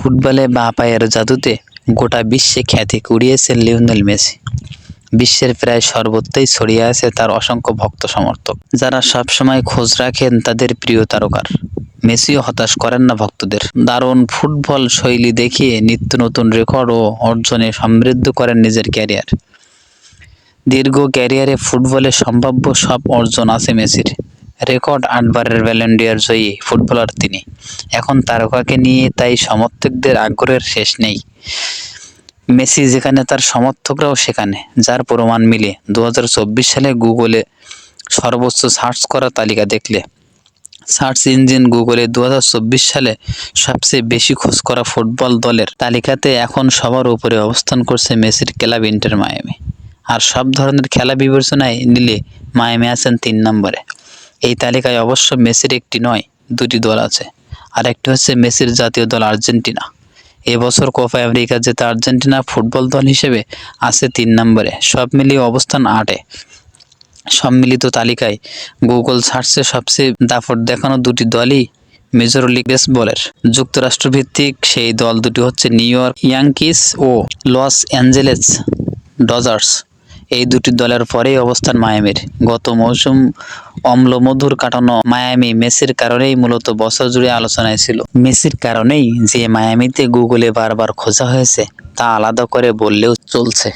ফুটবলে বাঁ পায়ের জাদুতে গোটা বিশ্বে খ্যাতি কুড়িয়েছে লিওনেল মেসি। বিশ্বের প্রায় সর্বত্রই ছড়িয়ে আছে তার অসংখ্য ভক্ত সমর্থক, যারা সবসময় খোঁজ রাখেন তাদের প্রিয় তারকার। মেসিও হতাশ করেন না ভক্তদের। দারুণ ফুটবল শৈলী দেখিয়ে নিত্য নতুন রেকর্ড ও অর্জনে সমৃদ্ধ করেন নিজের ক্যারিয়ার। দীর্ঘ ক্যারিয়ারে ফুটবলে সম্ভাব্য সব অর্জন আছে মেসির। রেকর্ড 8 বারের ব্যালন ডি'অর জয়ী ফুটবলার তিনি। এখন তারকাকে নিয়ে তাই সমর্থকদের আগ্রহের শেষ নেই। মেসি যেখানে তার সমর্থকরাও সেখানে, যার প্রমাণ মিলে 2024 সালে গুগলে সর্বোচ্চ সার্চ করা তালিকা দেখলে সার্চ ইঞ্জিন গুগলে 2024 সালে সবচেয়ে বেশি খোঁজ করা ফুটবল দলের তালিকাতে এখন সবার উপরে অবস্থান করছে মেসির ক্লাব ইন্টার মায়ামি। আর সব ধরনের খেলা বিবেচনায় নিলে মায়ামি আছেন 3 নম্বরে। এই তালিকায় অবশ্য মেসির একটি নয়, দুটি দল আছে। আর একটি হচ্ছে মেসির জাতীয় দল আর্জেন্টিনা। এবছর কোপা আমেরিকা জেতা আর্জেন্টিনা ফুটবল দল হিসেবে আছে 3 নম্বরে। সব মিলিয়ে অবস্থান 8-এ। সম্মিলিত তালিকায় গুগল সার্চে সবচেয়ে দাপট দেখানো দুটি দলই মেজর লিগ বেসবলের। যুক্তরাষ্ট্রভিত্তিক সেই দল দুটি হচ্ছে নিউ ইয়র্ক ইয়াঙ্কিস ও লস অ্যাঞ্জেলেস ডজার্স। এই দুটি দলের পরেই অবস্থান মায়ামির। গত মৌসুম অম্লমধুর কাটানো মায়ামি মেসির কারণেই মূলত বছর জুড়ে আলোচনায় ছিল। মেসির কারণেই যে মায়ামিতে গুগলে বারবার খোঁজা হয়েছে তা আলাদা করে বললেও চলছে।